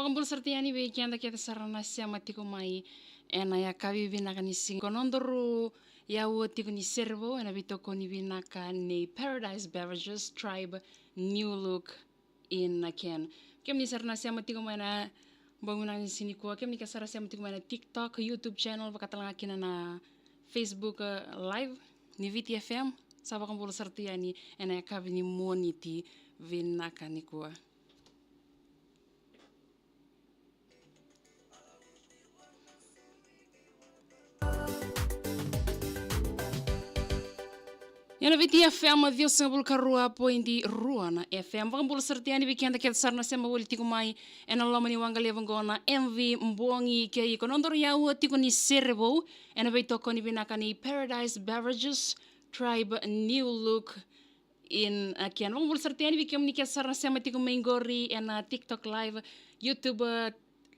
Pakambul sertiani we kianda kita sarana siama tiko mai ena ya kavi vinaka ni singo nondoru ya wo tiko ni servo ena bitoko ni vinaka ni Paradise Beverages Tribe New Look in Ken. Kem ni sarana siama tiko mai na bangunan ni sini ko kem ni kasara siama tiko mai na TikTok, YouTube channel pakatalang kina na Facebook live ni VTFM sa pakambul sertiani ena ya kavi ni moniti vinaka ni ko. Yana viti FM viu sembul karua poindi ruana FM vakambul sertiani weekend ket sarna sema woli tiku mai ena lomani wangali vangona MV mbongi ke ikonondor yawo tiku ni servo ena veitoko ni binakani Paradise Beverages Tribe New Look in Ken vakambul sertiani weekend ni ket sarna sema tiku maingori ena TikTok live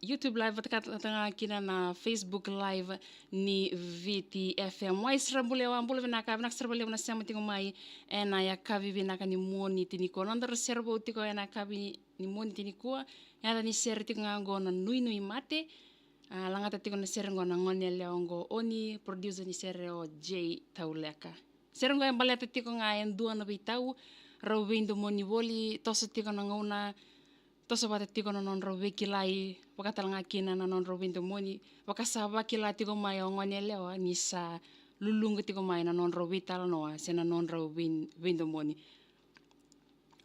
YouTube live tengah kina na Facebook live ni VTFM. Wai serabule wa ambule vinaka nak serabule na sema tingo mai ena ya kavi vinaka ni moni tini ko nandar serbo tiko ena kavi ni moni tini ko ya ni ser tiko ngona nui mate langata tiko na ser ngona ngone leongo oni producer ni ser o J Tauleka. Ser ngona baleta tiko ngayen dua na bitau rawindo moni woli toso tiko na ngona toso bate tiko na non rawiki lai wakatal ngakina na non rawinto moni wakasaba kila tiko mai ngone lewa nisa lulung tiko mai na non rawital noa sena non rawinto moni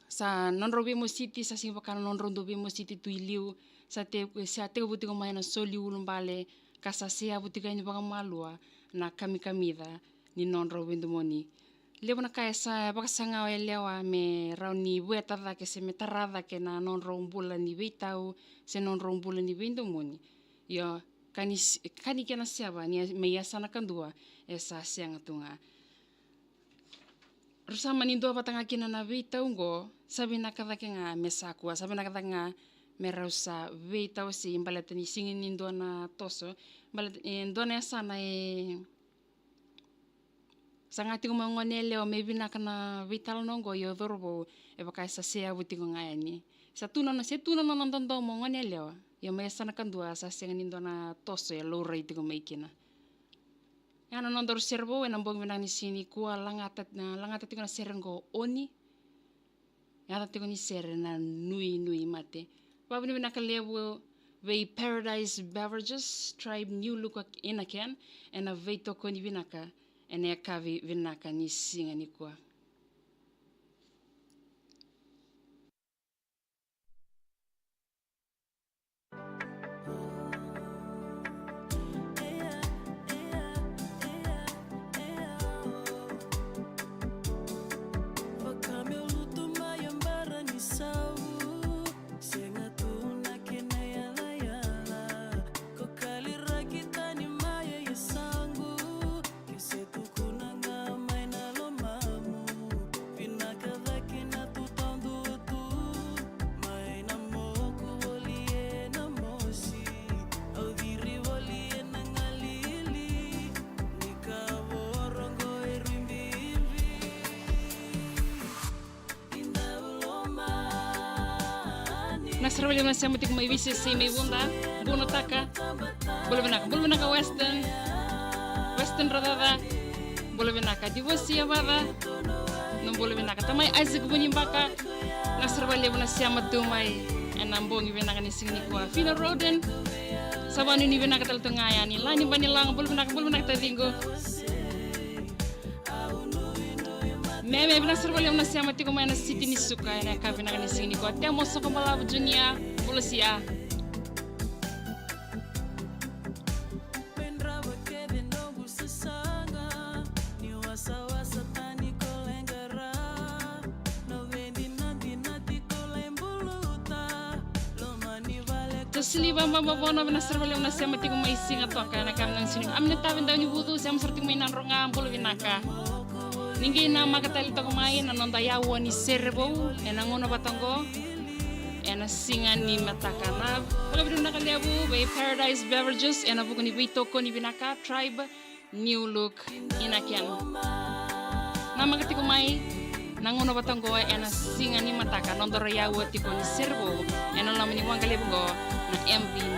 sa non rawimo city sa sing wakana non rawimo city tuiliu sa te butiko mai na soli ulumbale kasa sia butiko ni baka malua na kamida ni non rawinto moni lewa na kaya sa bakasanga lewa me rauni bueta da ke se metarada ke na non rombula ni vitau se non rombula ni vindo moni yo kani kena siaba ni me yasana kandua esa sianga tunga rusama ni do batanga kina na vitau ngo sabi na kada ke nga mesakua sabi na kada nga merausa vitau si imbaleta ni singin ni do na toso balet do na sana sangati ko mangone leo maybe nakana vital nongo yo dorbo e baka sa sea buti ko ngayani sa tuna no tondo mangone leo yo may sana kandua sa senganin do na toso ya low rate ko maikina yana nondor servo en ambong binang ni sini ko langata tiko na serengo oni yana tiko ni serena nui mate babuni binakalewo Vei Paradise Beverages Tribe New Look in Ken and a veito ko ni binaka ene kavi vinaka ni singa ni kwa. Nasarwali na siya mutik may visis si may bunda buno taka boleh benaka western radada boleh benaka divosia bada non boleh benaka tamay Isaac bunimbaka nasarwali na siya matumay enambong benaka ni singni kwa fina roden sabanu ni benaka taltungaya ni lani banilang boleh benaka tadingo Meme bina servali na siya matiko may na city ni suka na kabina ni sini ko temo so kambala dunia polusia Tosili bamba bono bina servali na siya matiko may singa to kana kabina sini amne tabin daw ni budu siya masarting may nanronga polo binaka Ninguém na makatali to kumain na nonda yawo ni serbo enangono batongo ena singa ni matakana wala bidu nakalebu by Paradise Beverages ena buko ni bitoko ni binaka Tribe New Look inakian na makati kumai nangono batongo ena singa ni mataka nondoro yawo tiko ni serbo ena lamani wangalebu go na MV